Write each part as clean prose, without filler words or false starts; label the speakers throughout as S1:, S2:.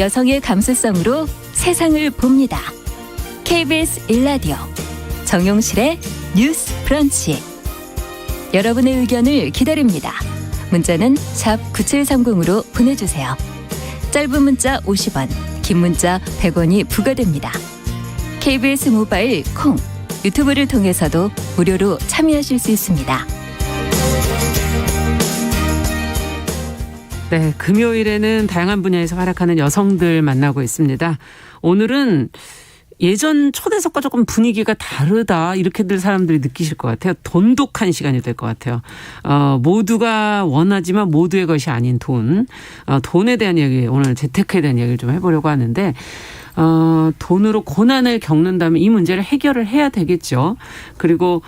S1: 여성의 감수성으로 세상을 봅니다. KBS 1라디오 정용실의 뉴스 브런치. 여러분의 의견을 기다립니다. 문자는 샵 9730으로 보내주세요. 짧은 문자 50원, 긴 문자 100원이 부과됩니다. KBS 모바일 콩, 유튜브를 통해서도 무료로 참여하실 수 있습니다.
S2: 네, 금요일에는 다양한 분야에서 활약하는 여성들 만나고 있습니다. 오늘은 예전 초대석과 조금 분위기가 다르다 이렇게들 사람들이 느끼실 것 같아요. 돈독한 시간이 될 것 같아요. 모두가 원하지만 모두의 것이 아닌 돈. 돈에 대한 얘기, 오늘 재테크에 대한 얘기를 좀 해보려고 하는데 돈으로 고난을 겪는다면 이 문제를 해결을 해야 되겠죠. 그리고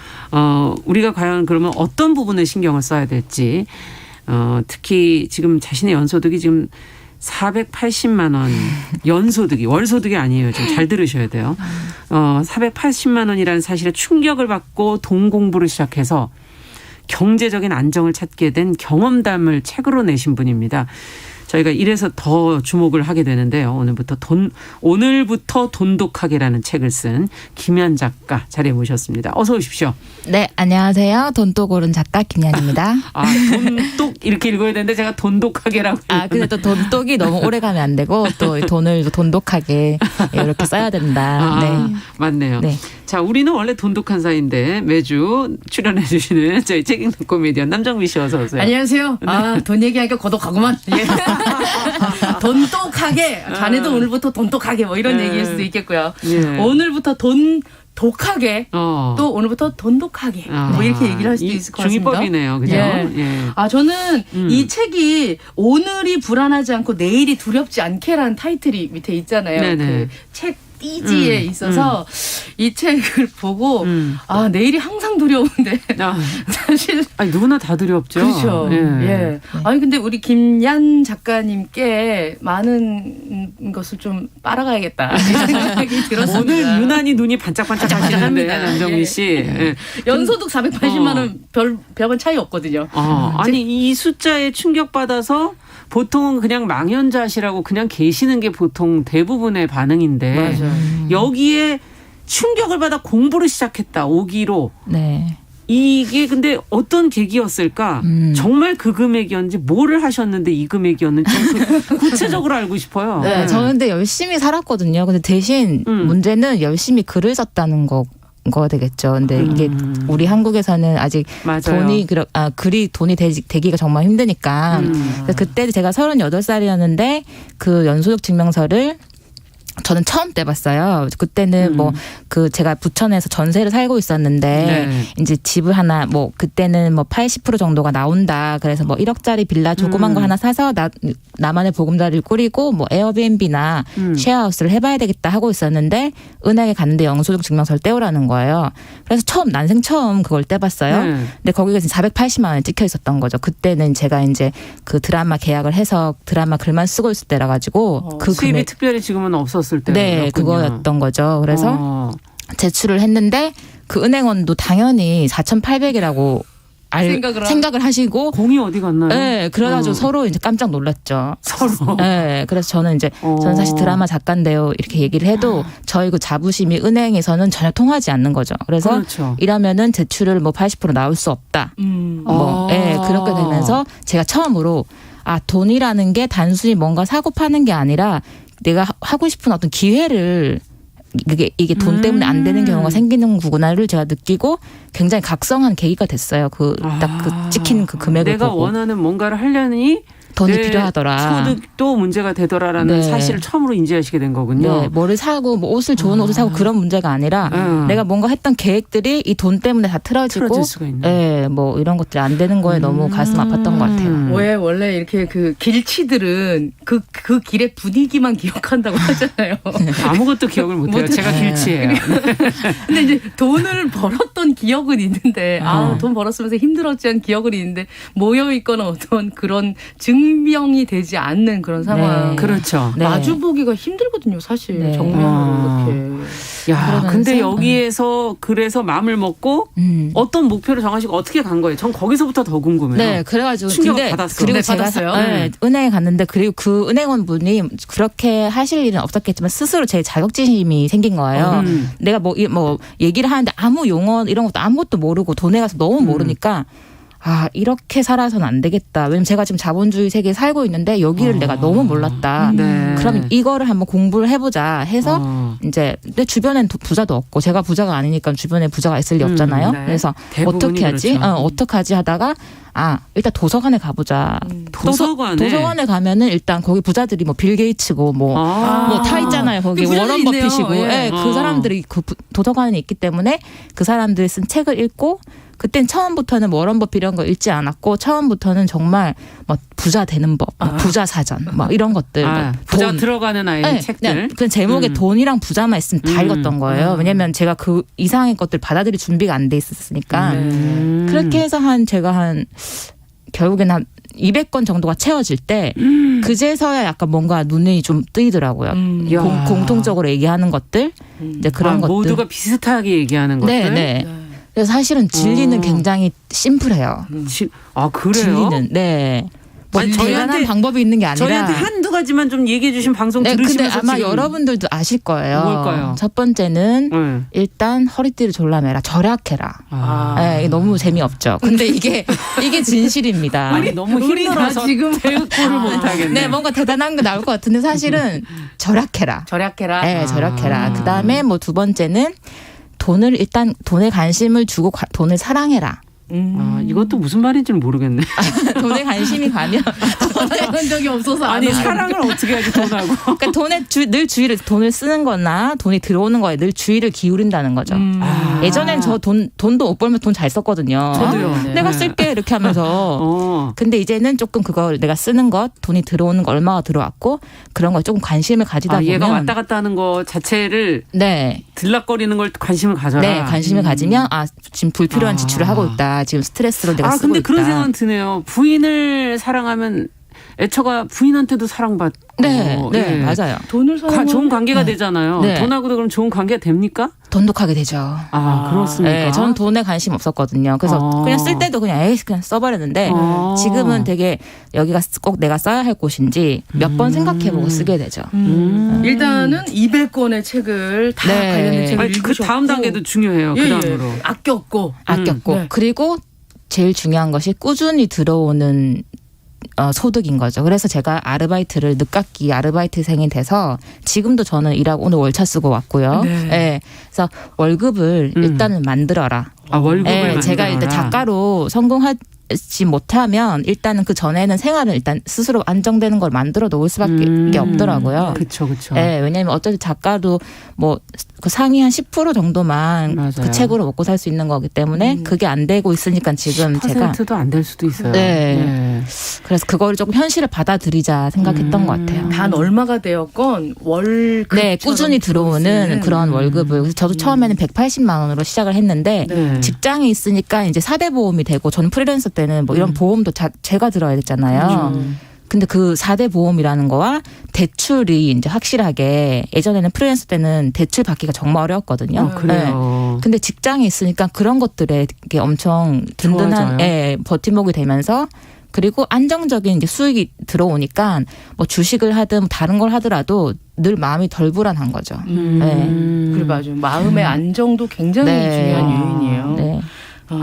S2: 우리가 과연 그러면 어떤 부분에 신경을 써야 될지, 특히 지금 자신의 연소득이 지금 480만 원 연소득이 월소득이 아니에요. 좀 잘 들으셔야 돼요. 480만 원이라는 사실에 충격을 받고 돈 공부를 시작해서 경제적인 안정을 찾게 된 경험담을 책으로 내신 분입니다. 저희가 이래서 더 주목을 하게 되는데요. 오늘부터 돈독하게라는 책을 쓴 김연 작가 자리에 모셨습니다. 어서 오십시오.
S3: 네, 안녕하세요. 돈독 오른 작가 김연입니다.
S2: 돈독 이렇게 읽어야 되는데 제가 돈독하게라고.
S3: 근데 또 돈독이 너무 오래 가면 안 되고 또 돈을 돈독하게 이렇게 써야 된다. 네.
S2: 맞네요. 네. 자, 우리는 원래 돈독한 사이인데 매주 출연해 주시는 저희 책 읽는 코미디언 남정미 씨 어서 오세요.
S4: 안녕하세요. 돈 얘기하니까 고독하구만. 예. 돈독하게. 자네도 오늘부터 돈독하게 뭐 이런 얘기일 수도 있겠고요. 예. 오늘부터 독하게 또 오늘부터 돈독하게 뭐 이렇게 얘기를 할 수도 있을 것 같습니다.
S2: 중의법이네요. 그죠?
S4: 예. 예. 저는 이 책이 오늘이 불안하지 않고 내일이 두렵지 않게라는 타이틀이 밑에 있잖아요. 그 책 띠지에 있어서 이 책을 보고 내일이 항상 두려운데 사실
S2: 누구나 다 두렵죠.
S4: 그렇죠. 예. 아니 근데 우리 김연 작가님께 많은 것을 좀 빨아가야겠다 이런 생각이 들었습니다.
S2: 오늘 유난히 눈이 반짝반짝 하시는데 남정미 씨.
S4: 예. 연소득 480만 원 별반 차이 없거든요.
S2: 아니 이 숫자에 충격받아서 보통은 그냥 망연자실하고 그냥 계시는 게 보통 대부분의 반응인데
S4: 맞아요.
S2: 여기에 충격을 받아 공부를 시작했다. 5기로.
S3: 네.
S2: 이게 근데 어떤 계기였을까? 정말 그 금액이었는지 뭐를 하셨는데 이 금액이었는지 좀 구체적으로 알고 싶어요.
S3: 네, 저는 근데 열심히 살았거든요. 근데 대신 문제는 열심히 글을 썼다는 거 되겠죠. 근데 이게 우리 한국에서는 아직
S2: 맞아요.
S3: 글이 돈이 되기가 정말 힘드니까. 그때 제가 38살이었는데 그 연소득 증명서를 저는 처음 떼봤어요. 그때는 제가 부천에서 전세를 살고 있었는데 이제 집을 하나 그때는 80% 정도가 나온다. 그래서 1억짜리 빌라 조그만 거 하나 사서 나만의 보금자리를 꾸리고 에어비앤비나 쉐어하우스를 해봐야 되겠다 하고 있었는데 은행에 갔는데 영소득 증명서를 떼오라는 거예요. 그래서 난생 처음 그걸 떼봤어요. 근데 거기가 480만 원이 찍혀 있었던 거죠. 그때는 제가 이제 그 드라마 계약을 해서 드라마 글만 쓰고 있을 때라 가지고 그
S2: 수입이
S3: 금액
S2: 특별히 지금은 없었을 때.
S3: 네, 그거였던 거죠. 그래서 제출을 했는데 그 은행원도 당연히 4,800이라고 생각을 하시고
S2: 공이 어디 갔나요?
S3: 네, 그래가지고 서로 이제 깜짝 놀랐죠.
S2: 서로.
S3: 네, 그래서 저는 저는 사실 드라마 작가인데요 이렇게 얘기를 해도 저희 그 자부심이 은행에서는 전혀 통하지 않는 거죠. 그래서
S2: 그렇죠.
S3: 이러면은 제출을 80% 나올 수 없다. 네, 그렇게 되면서 제가 처음으로 돈이라는 게 단순히 뭔가 사고 파는 게 아니라 내가 하고 싶은 어떤 기회를 이게 돈 때문에 안 되는 경우가 생기는 거구나를 제가 느끼고 굉장히 각성한 계기가 됐어요. 딱 찍힌 그 금액을
S2: 내가
S3: 보고.
S2: 원하는 뭔가를 하려니
S3: 돈이 필요하더라.
S2: 소득도 문제가 되더라라는 사실을 처음으로 인지하시게 된 거군요.
S3: 네, 뭐를 사고 좋은 옷을 사고 그런 문제가 아니라 내가 뭔가 했던 계획들이 이 돈 때문에 다 틀어지고 네, 이런 것들이 안 되는 거에 너무 가슴 아팠던 것 같아요.
S4: 왜 원래 이렇게 그 길치들은 그 길의 분위기만 기억한다고 하잖아요.
S2: 아무것도 기억을 못해요. 제가 길치예요.
S4: 근데 이제 돈을 벌었던 기억은 있는데 돈 벌었으면서 힘들었지 않은 기억은 있는데 모여있거나 어떤 그런 증명 증명이 되지 않는 그런 상황.
S3: 네.
S2: 그렇죠.
S3: 네.
S4: 마주보기가 힘들거든요, 사실.
S3: 네.
S4: 정면으로 이렇게.
S2: 야,
S3: 그러면서,
S2: 근데 여기에서 그래서 마음을 먹고 어떤 목표를 정하시고 어떻게 간 거예요? 전 거기서부터 더 궁금해요.
S3: 네, 그래가지고
S2: 충격을
S3: 근데
S2: 받았어.
S3: 그리고
S4: 네,
S3: 제가
S4: 받았어요?
S3: 은행에 갔는데 그리고 그 은행원 분이 그렇게 하실 일은 없었겠지만 스스로 제 자격지심이 생긴 거예요. 내가 뭐 얘기를 하는데 아무 용어 이런 것도 아무것도 모르고 돈에 가서 너무 모르니까. 아, 이렇게 살아서는 안 되겠다. 왜냐면 제가 지금 자본주의 세계에 살고 있는데 여기를 내가 너무 몰랐다.
S2: 네.
S3: 그럼 이거를 한번 공부를 해보자 해서 이제 내 주변엔 부자도 없고 제가 부자가 아니니까 주변에 부자가 있을 리 없잖아요.
S4: 네.
S3: 그래서
S2: 대부분이
S3: 어떻게 하지?
S2: 그렇죠.
S3: 어떻게 하지 하다가 일단 도서관에 가보자.
S2: 도서관에?
S3: 도서관에 가면은 일단 거기 부자들이 뭐 빌 게이츠고 뭐 다 있잖아요. 거기
S4: 그 부자들이
S3: 워런
S4: 있네요.
S3: 버핏이고
S4: 예.
S3: 그 사람들이 그 도서관에 있기 때문에 그 사람들이 쓴 책을 읽고 그땐 처음부터는 뭐 워런 버핏 이런 거 읽지 않았고 처음부터는 정말 뭐 부자 되는 법, 부자 사전 막 이런 것들
S2: 부자
S3: 돈.
S2: 들어가는 아이
S3: 네,
S2: 책들.
S3: 그 제목에 돈이랑 부자만 있으면 다 읽었던 거예요. 왜냐면 제가 그 이상의 것들 받아들일 준비가 안 돼 있었으니까. 그렇게 해서 결국엔 한 200권 정도가 채워질 때 그제서야 약간 뭔가 눈이 좀 뜨이더라고요.
S2: 야.
S3: 공통적으로 얘기하는 것들 이제 그런 것들.
S2: 모두가 비슷하게 얘기하는 것들.
S3: 네, 네. 그래서 사실은 진리는 굉장히 심플해요.
S2: 그래요?
S3: 진리는 네. 뭐
S2: 아니,
S3: 대단한 방법이 있는 게 아니라.
S2: 저희한테 한두 가지만 좀 얘기해 주신 방송
S3: 네, 근데
S2: 들으시면서
S3: 아마
S2: 지금
S3: 여러분들도 아실 거예요.
S2: 뭘까요?
S3: 첫 번째는
S2: 네.
S3: 일단 허리띠를 졸라매라, 절약해라.
S2: 아.
S3: 네, 이게 너무 재미없죠. 근데 이게 진실입니다.
S2: 아니 너무
S4: 우리가
S2: 힘들어서
S4: 지금
S2: 대꾸를 못하겠네.
S3: 네, 뭔가 대단한 거 나올 것 같은데 사실은 절약해라.
S4: 절약해라.
S3: 네, 절약해라. 그 다음에 뭐 두 번째는 돈에 관심을 주고 돈을 사랑해라.
S2: 이것도 무슨 말인지는 모르겠네.
S3: 돈에 관심이 가면
S4: 한 적이 없어서 안
S2: 아니
S4: 하는
S2: 사랑을 어떻게 하지 돈하고.
S3: 그러니까 늘 주의를 돈을 쓰는 거나 돈이 들어오는 거에 늘 주의를 기울인다는 거죠. 예전엔 저 돈도 못 벌면 돈 잘 썼거든요.
S2: 저도요.
S3: 내가
S2: 네.
S3: 쓸게 이렇게 하면서. 근데 이제는 조금 그걸 내가 쓰는 것, 돈이 들어오는 거 얼마가 들어왔고 그런 거에 조금 관심을 가지다 보면
S2: 얘가 왔다 갔다 하는 거 자체를
S3: 네.
S2: 들락거리는 걸 관심을 가져라.
S3: 네, 관심을 가지면 지금 불필요한 지출을 하고 있다. 지금 스트레스로 내가 쓰고
S2: 근데
S3: 있다.
S2: 그런 생각은 드네요. 부인을 사랑하면 애처가 부인한테도 사랑받고.
S3: 네, 네,
S2: 예.
S3: 맞아요.
S4: 돈을 사는
S2: 좋은 관계가 되잖아요.
S3: 네.
S2: 돈하고도 그럼 좋은 관계가 됩니까?
S3: 돈독하게 되죠.
S2: 그렇습니까?
S3: 네, 전 돈에 관심 없었거든요. 그래서 그냥 쓸 때도 그냥 써버렸는데 지금은 되게 여기가 꼭 내가 써야 할 곳인지 몇 번 생각해보고 쓰게 되죠.
S4: 일단은 200권의 책을 다
S3: 네.
S4: 관련된 책을
S2: 아니, 그
S4: 읽으셨고
S2: 다음 단계도 중요해요.
S4: 예,
S2: 그 다음으로.
S4: 예. 아꼈고
S3: 아꼈고
S4: 네.
S3: 그리고 제일 중요한 것이 꾸준히 들어오는 소득인 거죠. 그래서 제가 아르바이트를 늦깎이 아르바이트생이 돼서 지금도 저는 일하고 오늘 월차 쓰고 왔고요.
S4: 네.
S3: 네. 그래서 월급을 일단은 만들어라.
S2: 월급을
S3: 네, 제가 일단
S2: 만들어라.
S3: 작가로 성공하지 못하면 일단은 그 전에는 생활을 일단 스스로 안정되는 걸 만들어 놓을 수밖에 없더라고요.
S2: 그렇죠, 그렇죠.
S3: 네, 왜냐하면 어차피 작가도 뭐 그 상위 한 10% 정도만
S2: 맞아요.
S3: 그 책으로 먹고 살 수 있는 거기 때문에 그게 안 되고 있으니까 지금 제가
S2: 10%도 안 될 수도 있어요.
S3: 네. 그래서 그거를 조금 현실을 받아들이자 생각했던 것 같아요.
S4: 단 얼마가 되었건 월급
S3: 네, 꾸준히 들어오는 그런 월급을. 그래서 저도 처음에는 180만 원으로 시작을 했는데
S2: 네.
S3: 직장에 있으니까 이제 4대 보험이 되고 저는 프리랜서 때는 뭐 이런 보험도 제가 들어야 됐잖아요. 근데 그 4대 보험이라는 거와 대출이 이제 확실하게 예전에는 프리랜서 때는 대출 받기가 정말 어려웠거든요.
S2: 그래요.
S3: 근데 직장에 있으니까 그런 것들에 이게 엄청
S2: 좋아져요.
S3: 든든한 버팀목이 되면서 그리고 안정적인 이제 수익이 들어오니까 뭐 주식을 하든 다른 걸 하더라도 늘 마음이 덜 불안한 거죠.
S4: 그래 맞아요. 마음의 안정도 굉장히
S3: 네.
S4: 중요한 요인이에요.
S3: 네.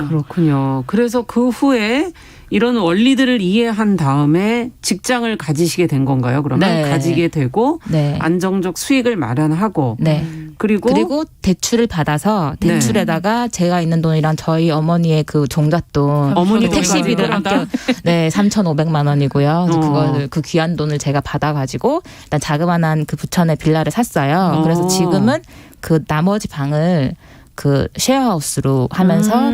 S2: 그렇군요. 그래서 그 후에 이런 원리들을 이해한 다음에 직장을 가지시게 된 건가요? 그러면
S3: 네.
S2: 가지게 되고
S3: 네.
S2: 안정적 수익을 마련하고
S3: 네.
S2: 그리고
S3: 대출을 받아서
S2: 네.
S3: 대출에다가 제가 있는 돈이랑 저희 어머니의 그 종잣돈
S2: 어머니
S3: 그 택시비를
S2: 돈까지
S3: 아껴 3,500만 원이고요. 그래서
S2: 어.
S3: 그거를 그 귀한 돈을 제가 받아가지고 일단 자그마한 그 부천에 빌라를 샀어요. 그래서 지금은 그 나머지 방을 그 쉐어하우스로 하면서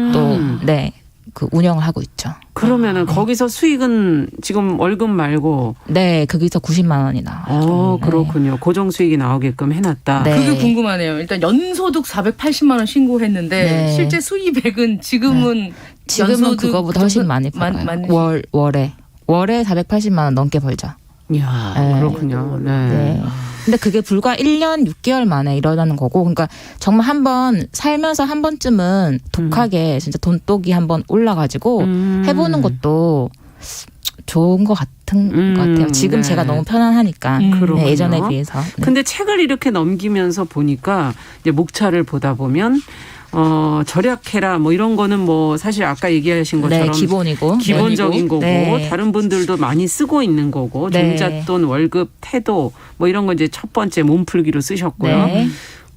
S3: 그 운영을 하고 있죠.
S2: 그러면은 거기서 수익은 지금 월급 말고
S3: 네, 거기서 90만 원이 나와요.
S2: 그렇군요. 고정 수익이 나오게끔 해놨다.
S3: 네.
S4: 그게 궁금하네요. 일단 연소득 480만 원 신고했는데
S3: 네.
S4: 실제 수입액은 지금은
S3: 지금은
S4: 연소득
S3: 그거보다 훨씬 많이 벌어요. 월에. 월에 480만 원 넘게 벌죠.
S2: 이야,
S3: 네.
S2: 그렇군요. 네.
S3: 네. 근데 그게 불과 1년 6개월 만에 일어나는 거고, 그러니까 정말 한번 살면서 한 번쯤은 독하게 진짜 돈독이 한번 올라가지고 해보는 것도 좋은 것 같은 것 같아요. 지금
S2: 네.
S3: 제가 너무 편안하니까
S2: 그렇군요.
S3: 네, 예전에 비해서. 네.
S2: 근데 책을 이렇게 넘기면서 보니까 이제 목차를 보다 보면 절약해라 뭐 이런 거는 뭐 사실 아까 얘기하신 것처럼
S3: 네, 기본이고
S2: 기본적인 거고
S3: 네.
S2: 다른 분들도 많이 쓰고 있는 거고
S3: 네.
S2: 종잣돈, 월급, 태도 뭐 이런 거 이제 첫 번째 몸풀기로 쓰셨고요.
S3: 네.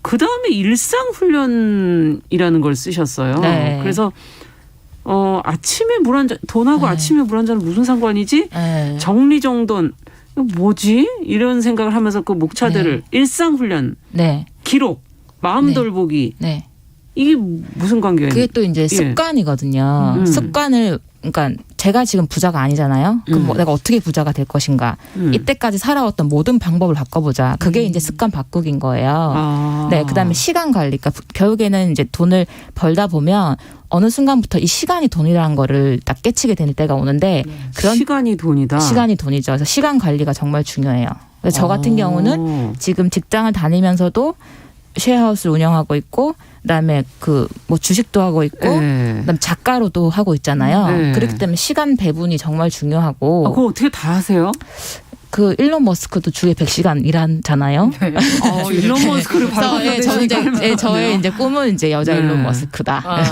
S2: 그 다음에 일상훈련이라는 걸 쓰셨어요.
S3: 네.
S2: 그래서 아침에 물 한 잔, 돈하고
S3: 네.
S2: 아침에 물 한 잔은 무슨 상관이지?
S3: 네.
S2: 정리정돈 이거 뭐지? 이런 생각을 하면서 그 목차들을 일상훈련,
S3: 네.
S2: 기록, 마음
S3: 네.
S2: 돌보기
S3: 네.
S2: 이게 무슨 관계예요?
S3: 그게 또 이제 습관이거든요. 습관을 그러니까 제가 지금 부자가 아니잖아요. 그럼 뭐 내가 어떻게 부자가 될 것인가? 이때까지 살아왔던 모든 방법을 바꿔보자. 그게 이제 습관 바꾸기인 거예요.
S2: 아.
S3: 네, 그다음에 시간 관리. 그러니까 결국에는 이제 돈을 벌다 보면 어느 순간부터 이 시간이 돈이라는 거를 딱 깨치게 되는 때가 오는데 그런
S2: 시간이 돈이다.
S3: 시간이 돈이죠. 그래서 시간 관리가 정말 중요해요. 그래서 저 같은 경우는 지금 직장을 다니면서도 쉐어하우스를 운영하고 있고, 그다음에 그 뭐 주식도 하고 있고,
S2: 네.
S3: 그다음 작가로도 하고 있잖아요.
S2: 네.
S3: 그렇기 때문에 시간 배분이 정말 중요하고.
S2: 그거 어떻게 다 하세요?
S3: 그 일론 머스크도 주에 100시간 일하잖아요.
S2: 일론 머스크를 바로
S3: 저의 이제 꿈은 이제 여자
S2: 네.
S3: 일론 머스크다. 이렇게.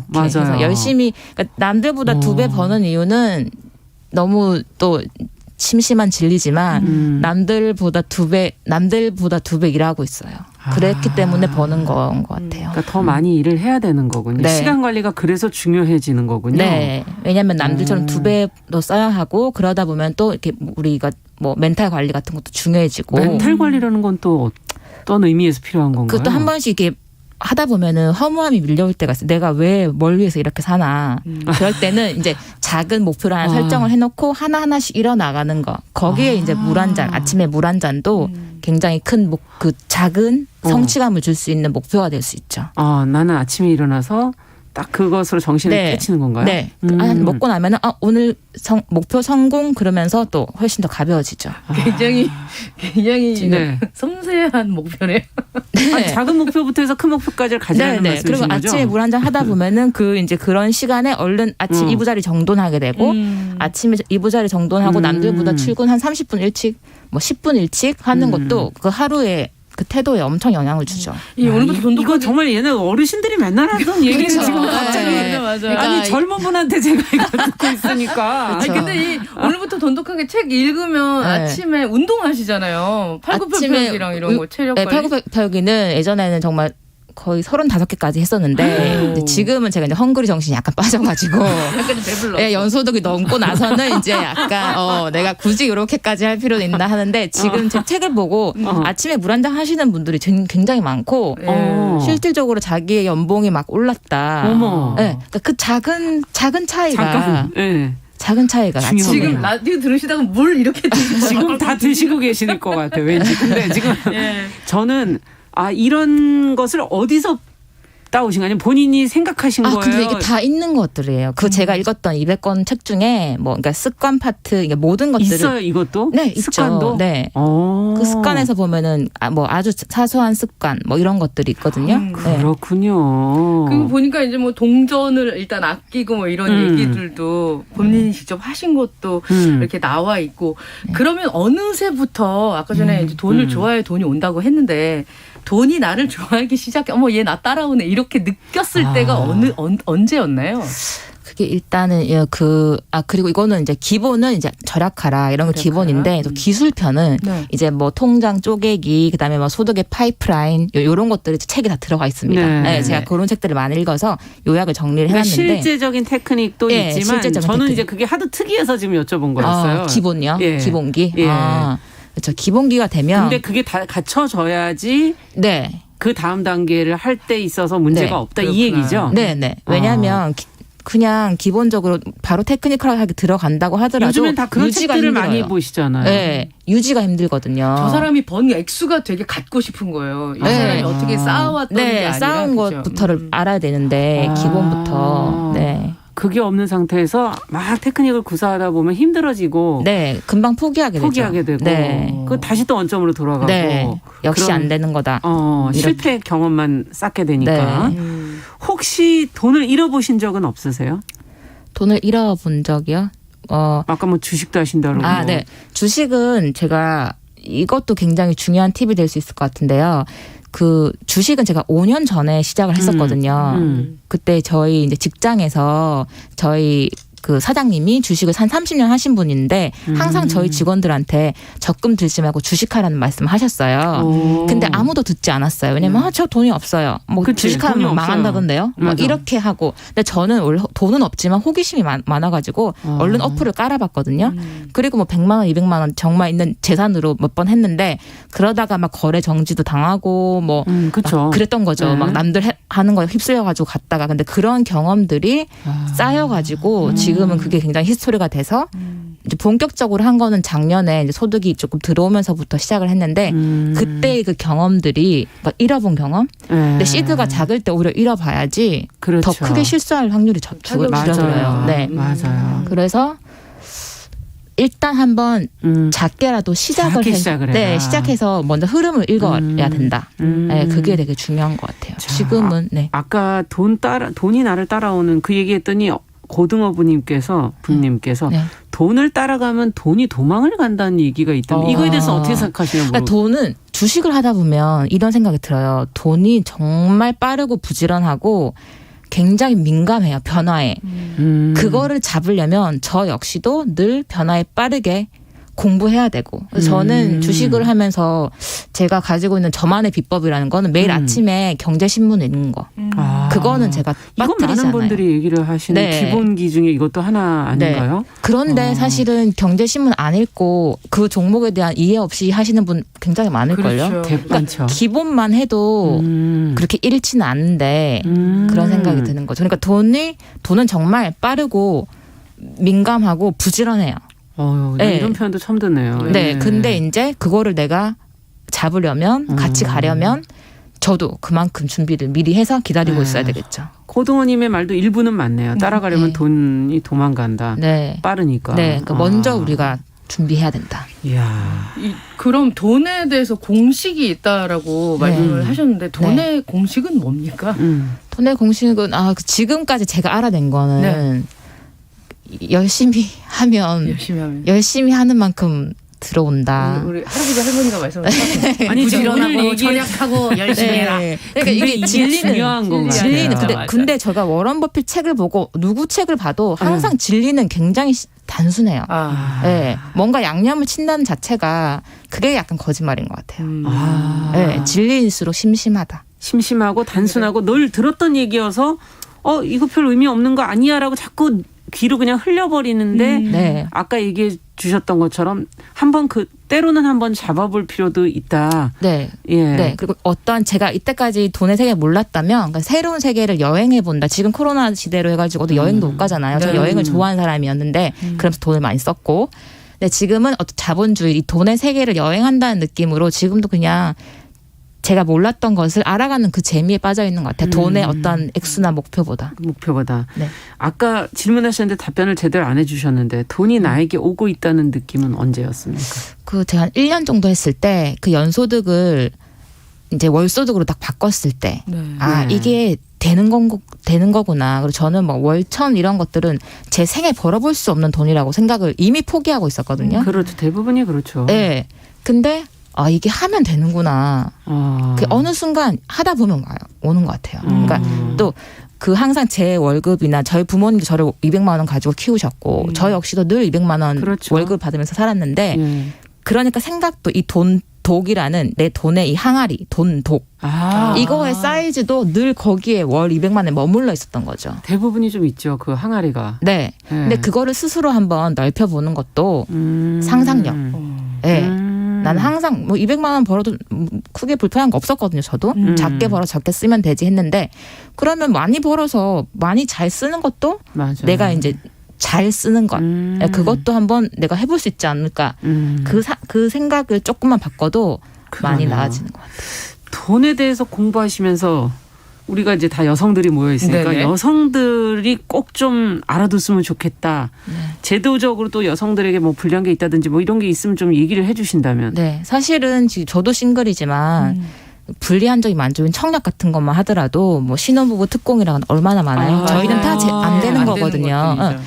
S2: 맞아요.
S3: 그래서 열심히 그러니까 남들보다 2배 버는 이유는 너무 또 심심한 진리지만 남들보다 2배 일하고 있어요. 그랬기 때문에 버는 건 것 같아요.
S2: 그러니까 더 많이 일을 해야 되는 거군요.
S3: 네.
S2: 시간 관리가 그래서 중요해지는 거군요.
S3: 네. 왜냐하면 남들처럼 2배도 써야 하고 그러다 보면 또 이렇게 우리가 뭐 멘탈 관리 같은 것도 중요해지고.
S2: 멘탈 관리라는 건 또 어떤 의미에서 필요한 건가요?
S3: 그것도 한 번씩 이렇게 하다 보면은 허무함이 밀려올 때가 있어요. 내가 왜 뭘 위해서 이렇게 사나. 그럴 때는 이제 작은 목표를 하나 설정을 해놓고 하나하나씩 일어나가는 거. 거기에 이제 물 한 잔, 아침에 물 한 잔도 굉장히 큰 그 작은 성취감을 줄 수 있는 목표가 될 수 있죠.
S2: 나는 아침에 일어나서 딱 그것으로 정신을
S3: 네.
S2: 깨치는 건가요?
S3: 네. 먹고 나면은 오늘 목표 성공 그러면서 또 훨씬 더 가벼워지죠.
S4: 굉장히
S2: 네.
S4: 섬세한 목표네요.
S2: 아니, 작은 목표부터 해서 큰 목표까지를 가지라는
S3: 네.
S2: 말씀이신
S3: 그리고
S2: 거죠?
S3: 아침에 물 한 잔 하다 보면은 이제 그런 시간에 얼른 아침 이부자리 정돈하게 되고 아침에 이부자리 정돈하고 남들보다 출근 한 30분 일찍 뭐 10분 일찍 하는 것도 그 하루에 그 태도에 엄청 영향을 주죠.
S4: 오늘부터 돈도
S2: 이거 정말 얘네 어르신들이 맨날 하던 얘기를
S3: 그렇죠.
S2: 지금 갑자기
S3: 네.
S4: 맞아요.
S3: 그러니까
S2: 아니 젊은 분한테 제가 이거 듣고 있으니까
S3: 그렇죠.
S4: 근데 오늘부터 돈독하게 책 읽으면
S3: 네.
S4: 아침에 운동하시잖아요. 팔굽혀펴기랑 이런 거 체력
S3: 네,
S4: 관리.
S3: 팔굽혀펴기는 예전에는 정말 거의 35개까지 했었는데 이제 지금은 제가 이제 헝그리 정신이 약간 빠져가지고
S4: 약간 좀 배불러.
S3: 네, 연소득이 넘고 나서는 이제 약간 내가 굳이 이렇게까지 할 필요는 있나 하는데 지금 제 책을 보고 아침에 물 한 잔 하시는 분들이 굉장히 많고 실질적으로 자기의 연봉이 막 올랐다.
S2: 어머.
S3: 네, 그러니까 그 작은 차이가
S2: 잠깐. 네.
S3: 작은 차이가
S2: 중요해요.
S3: 아침에
S4: 지금 라디오 들으시다가 물 이렇게 드시고
S2: 지금 다 드시고 계실 것 같아요. 왠지. 근데 지금
S4: 예.
S2: 저는 이런 것을 어디서 따오신 거 아니에요? 본인이 생각하신 거예요?
S3: 근데 이게 다 있는 것들이에요. 제가 읽었던 200권 책 중에 그러니까 습관 파트, 이게 모든 것들을.
S2: 있어요, 이것도?
S3: 네,
S2: 습관도?
S3: 있죠. 네.
S2: 오.
S3: 그 습관에서 보면은 뭐 아주 사소한 습관 뭐 이런 것들이 있거든요. 네.
S2: 그렇군요.
S4: 그리고 보니까 이제 뭐 동전을 일단 아끼고 뭐 이런 얘기들도 본인이 직접 하신 것도 이렇게 나와 있고 그러면 어느새부터 아까 전에 이제 돈을 좋아해 돈이 온다고 했는데 돈이 나를 좋아하기 시작해. 어머 얘 나 따라오네 이렇게 느꼈을 때가 언제였나요?
S3: 그게 일단은 그리고 이거는 이제 기본은 이제 절약하라 이런 거 기본인데 또 기술편은
S4: 네.
S3: 이제 뭐 통장 쪼개기 그다음에 뭐 소득의 파이프라인 요런 것들이 책에 다 들어가 있습니다.
S2: 네.
S3: 네, 제가 그런 책들을 많이 읽어서 요약을 정리를
S2: 그러니까
S3: 해놨는데
S2: 실제적인 테크닉도
S3: 예,
S2: 있지만
S3: 실제적인
S2: 저는
S3: 테크닉.
S2: 이제 그게 하도 특이해서 지금 여쭤본 거였어요.
S3: 기본요?
S2: 예.
S3: 기본기?
S2: 예.
S3: 그렇죠. 기본기가 되면
S2: 근데 그게 다 갖춰져야지
S3: 네.
S2: 그 다음 단계를 할 때 있어서 문제가
S3: 네.
S2: 없다 이 얘기죠.
S3: 네. 왜냐하면 그냥 기본적으로 바로 테크니컬하게 들어간다고 하더라도
S2: 요즘엔 다 그런
S3: 유지가
S2: 책들을
S3: 힘들어요.
S2: 많이 보시잖아요.
S3: 네, 유지가 힘들거든요.
S4: 저 사람이 번 액수가 되게 갖고 싶은 거예요. 이
S3: 네.
S4: 사람이 어떻게 쌓아왔던 게 아니라
S3: 쌓은
S4: 그죠?
S3: 것부터를 알아야 되는데 기본부터. 네.
S2: 그게 없는 상태에서 막 테크닉을 구사하다 보면 힘들어지고
S3: 네, 금방 포기하게 되죠.
S2: 되고
S3: 네.
S2: 그 다시 또 원점으로 돌아가고
S3: 네, 역시
S2: 그런,
S3: 안 되는 거다.
S2: 실패 경험만 쌓게 되니까.
S3: 네.
S2: 혹시 돈을 잃어보신 적은 없으세요?
S3: 돈을 잃어본 적이요?
S2: 아까 뭐 주식도 하신다 그러고.
S3: 네. 주식은 제가 이것도 굉장히 중요한 팁이 될 수 있을 것 같은데요. 그 주식은 제가 5년 전에 시작을 했었거든요. 그때 저희 이제 직장에서 저희 그 사장님이 주식을 한 30년 하신 분인데 항상 저희 직원들한테 적금 들지 말고 주식하라는 말씀을 하셨어요. 근데 아무도 듣지 않았어요. 왜냐면 저 돈이 없어요. 뭐
S2: 그치,
S3: 주식하면
S2: 돈이
S3: 망한다던데요. 뭐
S2: 맞아.
S3: 이렇게 하고. 근데 저는 원래 돈은 없지만 호기심이 많아가지고 얼른 어플을 깔아봤거든요. 그리고 뭐 100만 원, 200만 원 정말 있는 재산으로 몇 번 했는데 그러다가 막 거래 정지도 당하고 뭐
S2: 그쵸.
S3: 막 그랬던 거죠.
S2: 네.
S3: 막 남들 하는 거에 휩쓸려가지고 갔다가 근데 그런 경험들이 쌓여가지고 지금은 그게 굉장히 히스토리가 돼서 이제 본격적으로 한 거는 작년에 이제 소득이 조금 들어오면서부터 시작을 했는데 그때의 그 경험들이 그러니까 잃어본 경험. 근데 시드가 작을 때 오히려 잃어봐야지
S2: 그렇죠.
S3: 더 크게 실수할 확률이 줄어들어요. 네.
S2: 맞아요.
S3: 그래서 일단 한번 작게라도
S2: 작게 시작을 해라.
S3: 네, 시작해서 먼저 흐름을 읽어야 된다. 네, 그게 되게 중요한 것 같아요.
S2: 자,
S3: 지금은 네.
S2: 아까 돈이 나를 따라오는 그 얘기했더니 고등어부님께서 분님께서
S3: 네.
S2: 돈을 따라가면 돈이 도망을 간다는 얘기가 있던데 이거에 대해서 어떻게 생각하시나요?
S3: 그러니까 돈은 주식을 하다 보면 이런 생각이 들어요. 돈이 정말 빠르고 부지런하고 굉장히 민감해요. 변화에. 그거를 잡으려면 저 역시도 늘 변화에 빠르게 공부해야 되고. 그래서 저는 주식을 하면서 제가 가지고 있는 저만의 비법이라는 거는 매일 아침에 경제신문 읽는 거. 그거는 제가
S2: 이건
S3: 빠뜨리지
S2: 많은
S3: 않아요.
S2: 분들이 얘기를 하시는
S3: 네.
S2: 기본기 중에 이것도 하나 아닌가요?
S3: 그런데 사실은 경제신문 안 읽고 그 종목에 대한 이해 없이 하시는 분 굉장히 많을걸요.
S4: 그렇죠.
S2: 대반쳐.
S3: 기본만 해도 그렇게 잃지는 않는데 그런 생각이 드는 거죠. 그러니까 돈은 정말 빠르고 민감하고 부지런해요. 네.
S2: 이런 표현도 처음 듣네요.
S3: 네. 근데 이제 그거를 내가 잡으려면 같이 가려면 저도 그만큼 준비를 미리 해서 기다리고 있어야 되겠죠.
S2: 고등어님의 말도 일부는 맞네요. 따라가려면
S3: 네.
S2: 돈이 도망간다.
S3: 네.
S2: 빠르니까.
S3: 네. 그러니까 먼저 우리가 준비해야 된다.
S2: 이야.
S4: 그럼 돈에 대해서 공식이 있다라고 말씀을 하셨는데 돈의 공식은 뭡니까?
S3: 돈의 공식은 지금까지 제가 알아낸 거는 열심히 하면 열심히 하는 만큼 들어온다.
S4: 우리 할아버지 할머니가 말씀하셨어요.
S2: 아니 지금 오늘
S4: 부지런하고
S2: 얘기
S4: 절약하고 열심히 해라.
S3: 그러니까 이게
S2: 중요한 건가요?
S3: 진리는
S4: 맞아요.
S3: 근데 제가 워런 버핏 책을 보고 누구 책을 봐도 항상 진리는 굉장히 단순해요. 네, 뭔가 양념을 친다는 자체가 그게 약간 거짓말인 것 같아요. 네, 진리일수록 심심하다.
S2: 심심하고 단순하고 늘 들었던 얘기여서 이거 별 의미 없는 거 아니야라고 자꾸 귀로 그냥 흘려버리는데
S3: 네.
S2: 아까 얘기해 주셨던 것처럼 한번 때로는 한번 잡아볼 필요도 있다.
S3: 네.
S2: 예.
S3: 네. 그리고 어떠한 제가 이때까지 돈의 세계를 몰랐다면 그러니까 새로운 세계를 여행해 본다. 지금 코로나 시대로 해가지고 여행도 못 가잖아요. 저 여행을 좋아하는 사람이었는데 그러면서 돈을 많이 썼고. 근데 지금은 어떤 자본주의, 이 돈의 세계를 여행한다는 느낌으로 지금도 그냥 제가 몰랐던 것을 알아가는 그 재미에 빠져 있는 것 같아요. 돈의 어떤 액수나 목표보다.
S2: 네. 아까 질문하셨는데 답변을 제대로 안 해주셨는데 돈이 나에게 오고 있다는 느낌은 언제였습니까?
S3: 제가 한 1년 정도 했을 때 그 연소득을 이제 월소득으로 딱 바꿨을 때 이게 되는 거구나. 그리고 저는 뭐 월천 이런 것들은 제 생에 벌어볼 수 없는 돈이라고 생각을 이미 포기하고 있었거든요.
S2: 그렇죠. 대부분이 그렇죠.
S3: 네. 근데 이게 하면 되는구나. 어느 순간 하다 보면 오는 것 같아요. 그러니까 또 항상 제 월급이나 저희 부모님도 저를 200만 원 가지고 키우셨고 저 역시도 늘 200만 원
S2: 그렇죠.
S3: 월급 받으면서 살았는데 그러니까 생각도 이 독이라는 내 돈의 이 항아리, 돈독. 이거의 사이즈도 늘 거기에 월 200만 원에 머물러 있었던 거죠.
S2: 대부분이 좀 있죠. 그 항아리가.
S3: 네. 근데 그거를 스스로 한번 넓혀보는 것도 상상력. 네. 나는 항상 200만 원 벌어도 크게 불편한 거 없었거든요. 저도 작게 벌어 적게 쓰면 되지 했는데 그러면 많이 벌어서 많이 잘 쓰는 것도
S2: 맞아요.
S3: 내가 이제 잘 쓰는 것 그것도 한번 내가 해볼 수 있지 않을까. 그 생각을 조금만 바꿔도 많이 나아지는 것 같아요.
S2: 돈에 대해서 공부하시면서 우리가 이제 다 여성들이 모여 있으니까
S4: 네네.
S2: 여성들이 꼭 좀 알아뒀으면 좋겠다. 제도적으로 또 여성들에게 뭐 불리한 게 있다든지 뭐 이런 게 있으면 좀 얘기를 해주신다면.
S3: 네, 사실은 지금 저도 싱글이지만 불리한 적이 많죠. 청약 같은 것만 하더라도 뭐 신혼부부 특공이랑 얼마나 많아요.
S2: 아,
S3: 저희는 다 안 되는
S4: 안
S3: 거거든요.
S4: 것들이죠.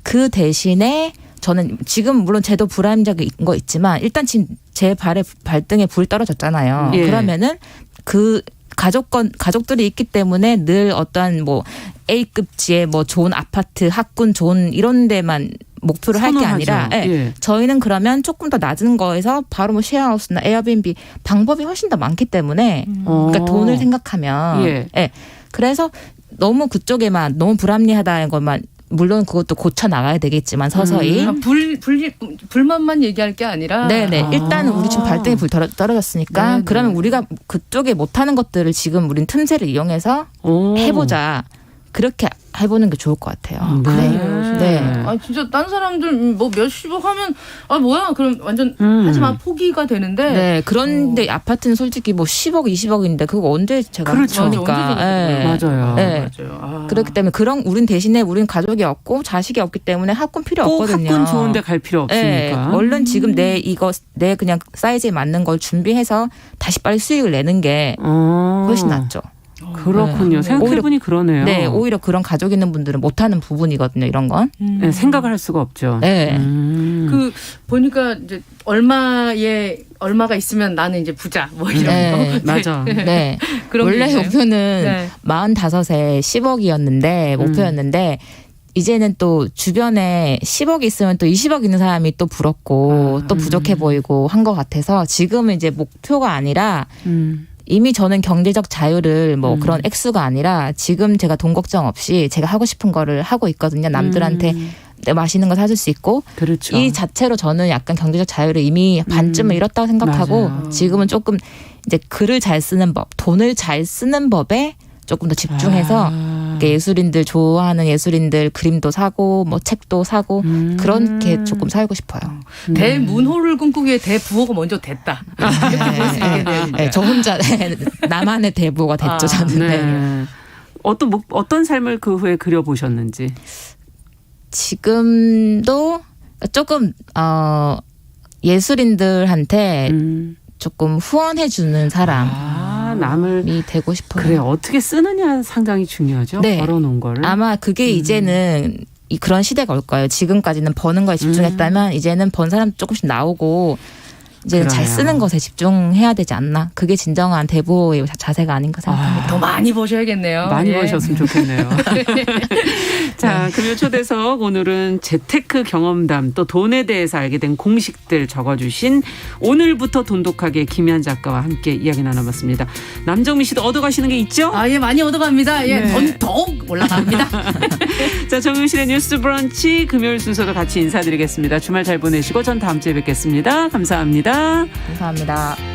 S3: 그 대신에 저는 지금 물론 제도 불안정인 거 있지만 일단 지금 제 발등에 불 떨어졌잖아요.
S2: 예.
S3: 그러면은 그 가족들이 있기 때문에 늘 어떠한 뭐 A급지의 뭐 좋은 아파트, 학군 좋은 이런 데만 목표를 할 게 아니라
S2: 선호하죠. 예.
S3: 저희는 그러면 조금 더 낮은 거에서 바로 뭐 쉐어하우스나 에어비앤비 방법이 훨씬 더 많기 때문에 그러니까 돈을 생각하면
S2: 예.
S3: 그래서 너무 그쪽에만 너무 불합리하다는 것만 물론 그것도 고쳐 나가야 되겠지만 서서히
S4: 아, 불만만 얘기할 게 아니라
S3: 네네 일단은 우리 지금 발등에 불 떨어졌으니까
S4: 네네.
S3: 그러면 우리가 그쪽에 못하는 것들을 지금 우린 틈새를 이용해서
S2: 오.
S3: 해보자 그렇게 해보는 게 좋을 것 같아요.
S2: 그래요?
S3: 네.
S4: 아 진짜 딴 사람들 뭐 몇십억 하면 아 뭐야 그럼 완전 하지만 포기가 되는데
S3: 네, 그런데 아파트는 솔직히 뭐 10억, 20억인데 그거 언제 제가
S2: 그렇죠.
S3: 그러니까.
S4: 언제
S2: 맞아요.
S3: 네.
S4: 맞아요. 아.
S3: 그렇기 때문에 우린 대신에 우린 가족이 없고 자식이 없기 때문에 학군 필요
S2: 꼭
S3: 없거든요.
S2: 학군 좋은데 갈 필요
S3: 네,
S2: 없으니까.
S3: 얼른 지금 내 그냥 사이즈에 맞는 걸 준비해서 다시 빨리 수익을 내는 게 훨씬 낫죠.
S2: 그렇군요.
S3: 네.
S2: 생각해보니 그러네요.
S3: 네, 오히려 그런 가족 있는 분들은 못하는 부분이거든요. 이런 건.
S2: 네, 생각을 할 수가 없죠.
S3: 네.
S4: 그 보니까 이제 얼마가 있으면 나는 이제 부자 뭐 이런
S3: 네.
S4: 거
S2: 맞아.
S3: 네.
S4: 그런 게
S3: 원래
S4: 있나요?
S3: 목표는
S4: 네.
S3: 45세 10억이었는데 목표였는데 이제는 또 주변에 10억 있으면 또 20억 있는 사람이 또 부럽고 또 부족해 보이고 한 것 같아서 지금은 이제 목표가 아니라 이미 저는 경제적 자유를 뭐 그런 액수가 아니라 지금 제가 돈 걱정 없이 제가 하고 싶은 거를 하고 있거든요. 남들한테 맛있는 거 사줄 수 있고
S2: 그렇죠.
S3: 이 자체로 저는 약간 경제적 자유를 이미 반쯤을 잃었다고 생각하고
S2: 맞아요.
S3: 지금은 조금 이제 글을 잘 쓰는 법, 돈을 잘 쓰는 법에 조금 더 집중해서 예술인들 좋아하는 예술인들 그림도 사고 뭐 책도 사고 그렇게 조금 살고 싶어요.
S4: 대문호를 꿈꾸기에 대부호가 먼저 됐다. 이렇게 볼 수 있겠네요. 진짜.
S3: 네, 저 혼자 나만의 대부가 됐죠.
S4: 아,
S3: 저는. 네.
S2: 네. 어떤 삶을 그 후에 그려보셨는지.
S3: 지금도 조금 예술인들한테 조금 후원해주는 사람이
S2: 남을
S3: 되고 싶어요.
S2: 그래 어떻게 쓰느냐 상당히 중요하죠.
S3: 네.
S2: 벌어놓은 거를.
S3: 아마 그게 이제는 그런 시대가 올 거예요. 지금까지는 버는 거에 집중했다면 이제는 번 사람 조금씩 나오고 이제 잘
S2: 그러네요.
S3: 쓰는 것에 집중해야 되지 않나. 그게 진정한 대부의 자세가 아닌가 생각합니다.
S4: 더 많이 버셔야겠네요.
S2: 많이
S4: 예.
S2: 버셨으면 좋겠네요. 자, 금요 초대석 오늘은 재테크 경험담 또 돈에 대해서 알게 된 공식들 적어주신 오늘부터 돈독하게 김희안 작가와 함께 이야기 나눠봤습니다. 남정미 씨도 얻어가시는 게 있죠?
S4: 아, 예, 많이 얻어갑니다. 예,
S2: 네.
S4: 더욱 올라갑니다.
S2: 자, 정용실의 뉴스 브런치 금요일 순서도 같이 인사드리겠습니다. 주말 잘 보내시고 전 다음 주에 뵙겠습니다. 감사합니다.
S3: 감사합니다.